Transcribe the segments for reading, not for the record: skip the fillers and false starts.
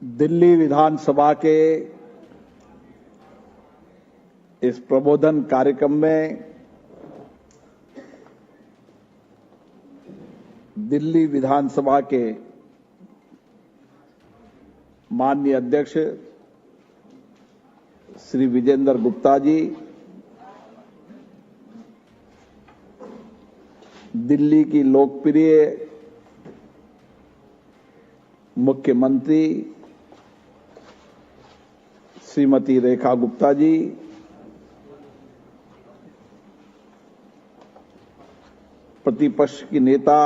दिल्ली विधानसभा के इस प्रबोधन कार्यक्रम में दिल्ली विधानसभा के माननीय अध्यक्ष श्री विजेंद्र गुप्ता जी, दिल्ली की लोकप्रिय मुख्यमंत्री श्रीमती रेखा गुप्ता जी, प्रतिपक्ष की नेता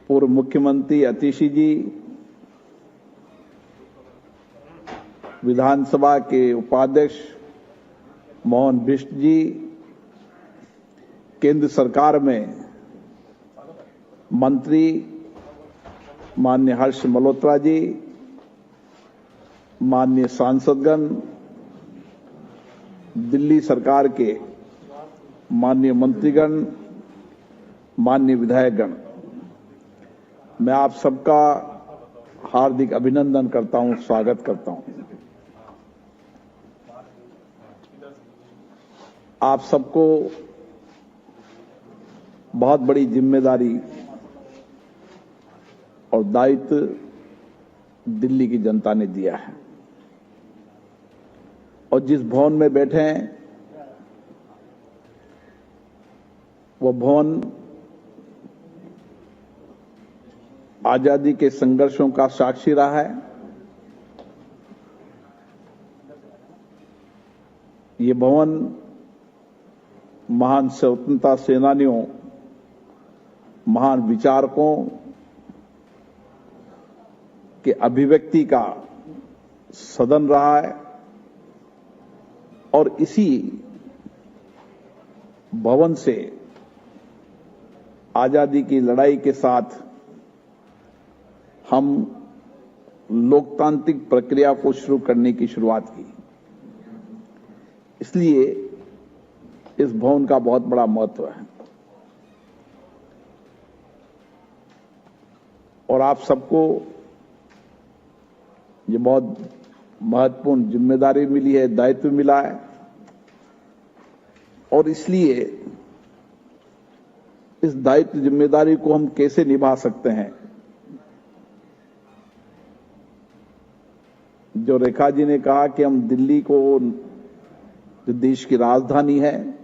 पूर्व मुख्यमंत्री आतिशी जी, विधानसभा के उपाध्यक्ष मोहन बिष्ट जी, केंद्र सरकार में मंत्री माननीय हर्ष मल्होत्रा जी, माननीय सांसदगण, दिल्ली सरकार के माननीय मंत्रीगण, माननीय विधायकगण, मैं आप सबका हार्दिक अभिनंदन करता हूं, स्वागत करता हूं। आप सबको बहुत बड़ी जिम्मेदारी और दायित्व दिल्ली की जनता ने दिया है और जिस भवन में बैठे हैं वह भवन आजादी के संघर्षों का साक्षी रहा है। ये भवन महान स्वतंत्रता सेनानियों, महान विचारकों के अभिव्यक्ति का सदन रहा है और इसी भवन से आजादी की लड़ाई के साथ हम लोकतांत्रिक प्रक्रिया को शुरू करने की शुरुआत की। इसलिए इस भवन का बहुत बड़ा महत्व है और आप सबको ये बहुत महत्वपूर्ण जिम्मेदारी मिली है, दायित्व मिला है और इसलिए इस दायित्व जिम्मेदारी को हम कैसे निभा सकते हैं। जो रेखा जी ने कहा कि हम दिल्ली को, जो देश की राजधानी है,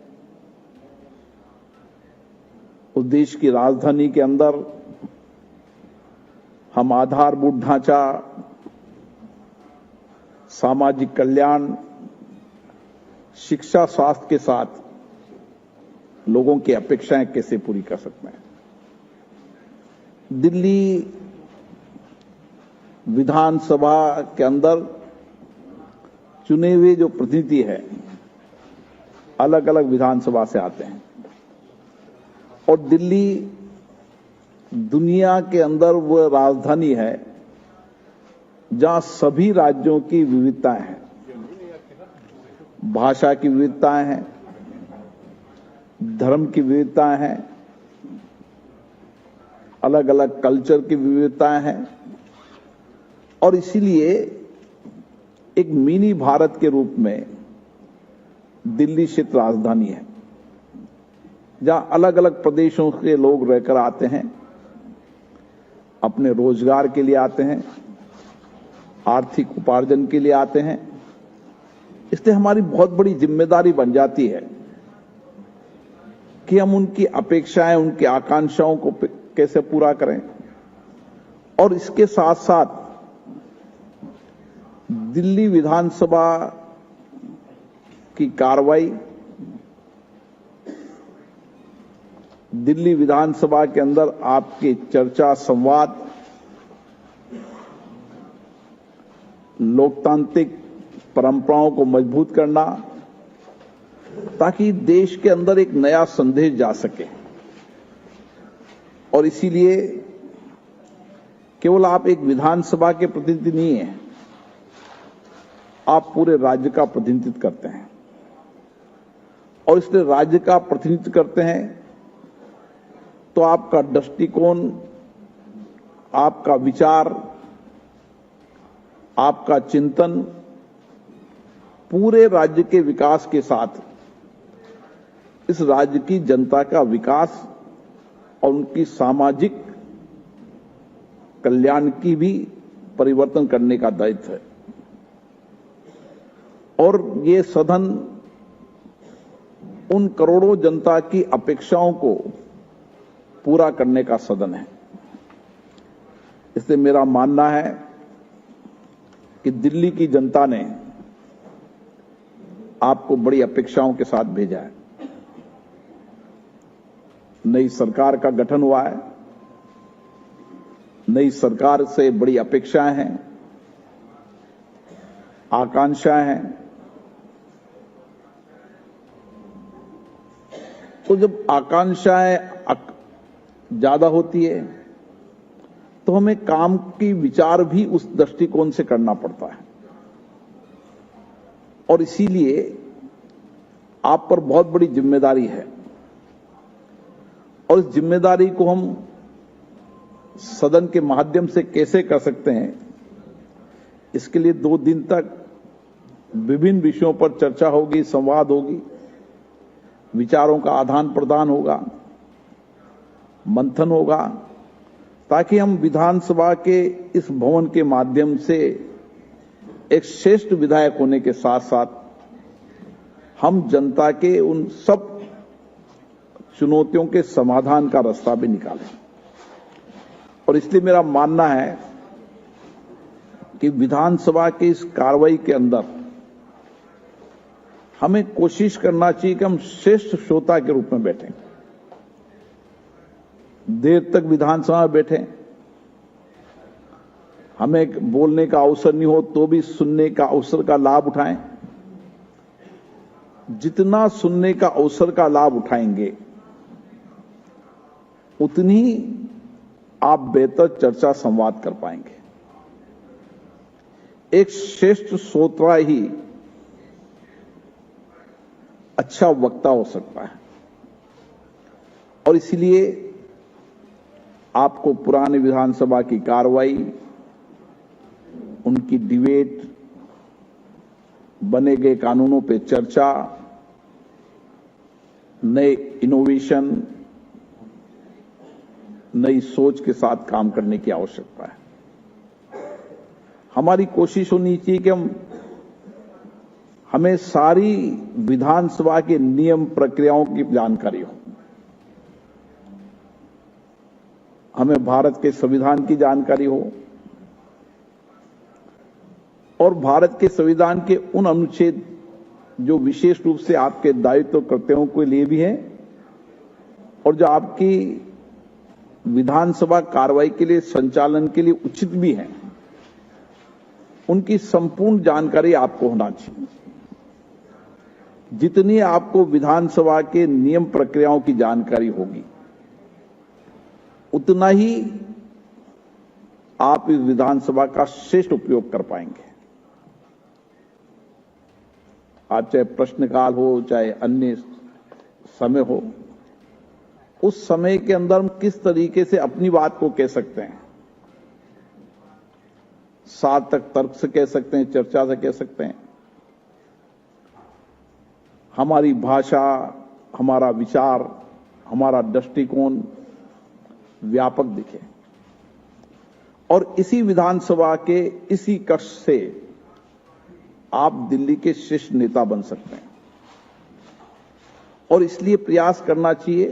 उस देश की राजधानी के अंदर हम आधारभूत ढांचा, सामाजिक कल्याण, शिक्षा, स्वास्थ्य के साथ लोगों की अपेक्षाएं कैसे पूरी कर सकते हैं। दिल्ली विधानसभा के अंदर चुने हुए जो प्रतिनिधि है अलग अलग विधानसभा से आते हैं और दिल्ली दुनिया के अंदर वह राजधानी है जहां सभी राज्यों की विविधताएं हैं, भाषा की विविधताएं हैं, धर्म की विविधताएं हैं, अलग अलग कल्चर की विविधताएं हैं और इसीलिए एक मिनी भारत के रूप में दिल्ली क्षेत्र राजधानी है जहां अलग अलग प्रदेशों के लोग रहकर आते हैं, अपने रोजगार के लिए आते हैं, आर्थिक उपार्जन के लिए आते हैं। इसलिए हमारी बहुत बड़ी जिम्मेदारी बन जाती है कि हम उनकी अपेक्षाएं, उनकी आकांक्षाओं को कैसे पूरा करें और इसके साथ साथ दिल्ली विधानसभा की कार्रवाई, दिल्ली विधानसभा के अंदर आपकी चर्चा, संवाद, लोकतांत्रिक परंपराओं को मजबूत करना ताकि देश के अंदर एक नया संदेश जा सके और इसीलिए केवल आप एक विधानसभा के प्रतिनिधि नहीं हैं, आप पूरे राज्य का प्रतिनिधित्व करते हैं और इसलिए राज्य का प्रतिनिधित्व करते हैं तो आपका दृष्टिकोण, आपका विचार आपका चिंतन पूरे राज्य के विकास के साथ इस राज्य की जनता का विकास और उनकी सामाजिक कल्याण की भी परिवर्तन करने का दायित्व है। और ये सदन उन करोड़ों जनता की अपेक्षाओं को पूरा करने का सदन है। इसलिए मेरा मानना है कि दिल्ली की जनता ने आपको बड़ी अपेक्षाओं के साथ भेजा है। नई सरकार का गठन हुआ है, नई सरकार से बड़ी अपेक्षाएं हैं, आकांक्षाएं हैं। तो जब आकांक्षाएं ज्यादा होती है तो हमें काम की विचार भी उस दृष्टिकोण से करना पड़ता है। और इसीलिए आप पर बहुत बड़ी जिम्मेदारी है और इस जिम्मेदारी को हम सदन के माध्यम से कैसे कर सकते हैं, इसके लिए 2 दिन तक विभिन्न विषयों पर चर्चा होगी, संवाद होगी, विचारों का आदान प्रदान होगा, मंथन होगा, ताकि हम विधानसभा के इस भवन के माध्यम से एक श्रेष्ठ विधायक होने के साथ साथ हम जनता के उन सब चुनौतियों के समाधान का रास्ता भी निकालें। और इसलिए मेरा मानना है कि विधानसभा की इस कार्रवाई के अंदर हमें कोशिश करना चाहिए कि हम श्रेष्ठ श्रोता के रूप में बैठें, देर तक विधानसभा में बैठें, हमें बोलने का अवसर नहीं हो तो भी सुनने का अवसर का लाभ उठाएं। जितना सुनने का अवसर का लाभ उठाएंगे उतनी आप बेहतर चर्चा संवाद कर पाएंगे। एक श्रेष्ठ श्रोता ही अच्छा वक्ता हो सकता है। और इसलिए आपको पुरानी विधानसभा की कार्रवाई, उनकी डिबेट, बने गए कानूनों पे चर्चा, नए इनोवेशन, नई सोच के साथ काम करने की आवश्यकता है। हमारी कोशिश होनी चाहिए कि हमें सारी विधानसभा के नियम प्रक्रियाओं की जानकारी हो, हमें भारत के संविधान की जानकारी हो और भारत के संविधान के उन अनुच्छेद जो विशेष रूप से आपके दायित्व कर्तव्यों के लिए भी है और जो आपकी विधानसभा कार्रवाई के लिए, संचालन के लिए उचित भी है, उनकी संपूर्ण जानकारी आपको होना चाहिए। जितनी आपको विधानसभा के नियम प्रक्रियाओं की जानकारी होगी उतना ही आप इस विधानसभा का श्रेष्ठ उपयोग कर पाएंगे। आज चाहे प्रश्नकाल हो, चाहे अन्य समय हो, उस समय के अंदर हम किस तरीके से अपनी बात को कह सकते हैं, सार्थक तर्क से कह सकते हैं, चर्चा से कह सकते हैं, हमारी भाषा, हमारा विचार, हमारा दृष्टिकोण व्यापक दिखे। और इसी विधानसभा के इसी कक्ष से आप दिल्ली के श्रेष्ठ नेता बन सकते हैं। और इसलिए प्रयास करना चाहिए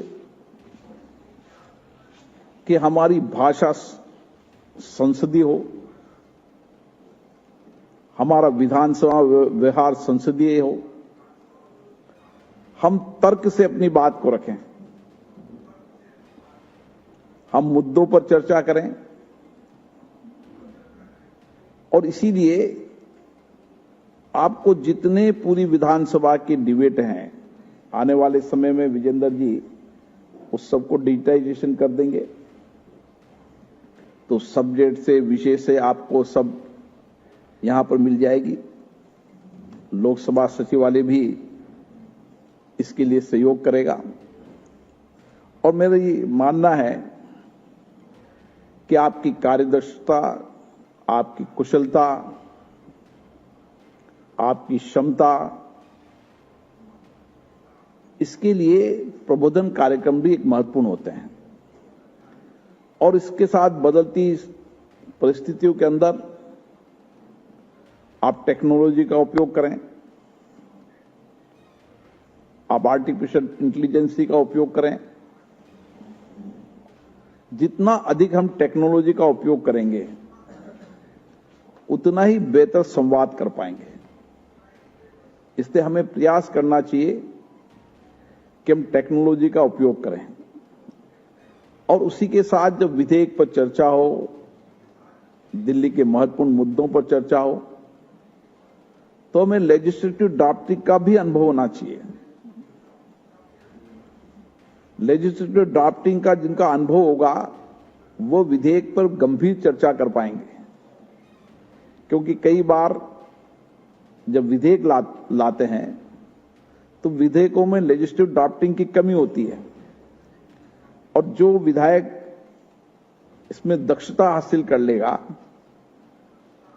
कि हमारी भाषा संसदीय हो, हमारा विधानसभा व्यवहार संसदीय हो, हम तर्क से अपनी बात को रखें, हम मुद्दों पर चर्चा करें। और इसीलिए आपको जितने पूरी विधानसभा की डिबेट हैं, आने वाले समय में विजेंद्र जी उस सबको डिजिटाइजेशन कर देंगे, तो सब्जेक्ट से, विषय से आपको सब यहां पर मिल जाएगी। लोकसभा सचिवालय भी इसके लिए सहयोग करेगा। और मेरा ये मानना है कि आपकी कार्यदक्षता, आपकी कुशलता, आपकी क्षमता, इसके लिए प्रबोधन कार्यक्रम भी एक महत्वपूर्ण होते हैं। और इसके साथ बदलती परिस्थितियों के अंदर आप टेक्नोलॉजी का उपयोग करें, आप आर्टिफिशियल इंटेलिजेंस का उपयोग करें। जितना अधिक हम टेक्नोलॉजी का उपयोग करेंगे उतना ही बेहतर संवाद कर पाएंगे। इसलिए हमें प्रयास करना चाहिए कि हम टेक्नोलॉजी का उपयोग करें और उसी के साथ जब विधेयक पर चर्चा हो, दिल्ली के महत्वपूर्ण मुद्दों पर चर्चा हो, तो हमें लेजिस्लेटिव ड्राफ्टिंग का भी अनुभव होना चाहिए। लेजिस्लेटिव ड्राफ्टिंग का जिनका अनुभव होगा वो विधेयक पर गंभीर चर्चा कर पाएंगे, क्योंकि कई बार जब विधेयक लाते हैं तो विधेयकों में लेजिस्लेटिव ड्राफ्टिंग की कमी होती है और जो विधायक इसमें दक्षता हासिल कर लेगा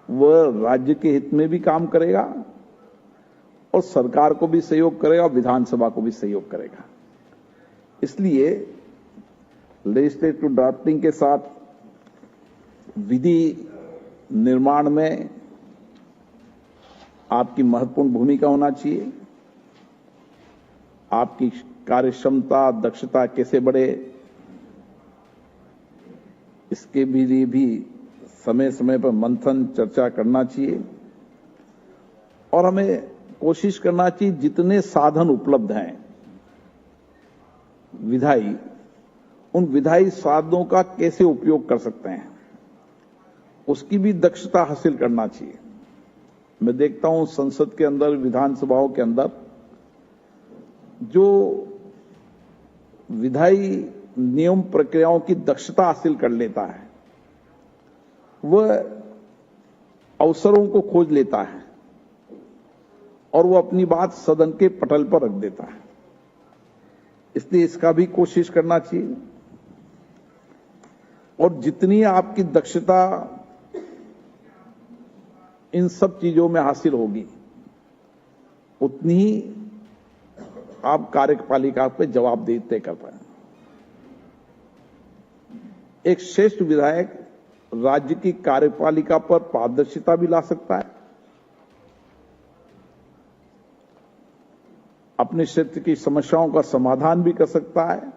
वह राज्य के हित में भी काम करेगा और सरकार को भी सहयोग करेगा, विधानसभा को भी सहयोग करेगा। इसलिए लेजिस्लेटिव ड्राफ्टिंग के साथ विधि निर्माण में आपकी महत्वपूर्ण भूमिका होना चाहिए। आपकी कार्य क्षमता, दक्षता कैसे बढ़े, इसके लिए भी समय समय पर मंथन चर्चा करना चाहिए और हमें कोशिश करना चाहिए जितने साधन उपलब्ध हैं विधायी, उन विधायी साधनों का कैसे उपयोग कर सकते हैं उसकी भी दक्षता हासिल करना चाहिए। मैं देखता हूं संसद के अंदर, विधानसभाओं के अंदर जो विधायी नियम प्रक्रियाओं की दक्षता हासिल कर लेता है वह अवसरों को खोज लेता है और वह अपनी बात सदन के पटल पर रख देता है। इसलिए इसका भी कोशिश करना चाहिए और जितनी आपकी दक्षता इन सब चीजों में हासिल होगी उतनी ही आप कार्यपालिका पे जवाबदेही तय कर पाएंगे। एक श्रेष्ठ विधायक राज्य की कार्यपालिका पर पारदर्शिता भी ला सकता है, अपने क्षेत्र की समस्याओं का समाधान भी कर सकता है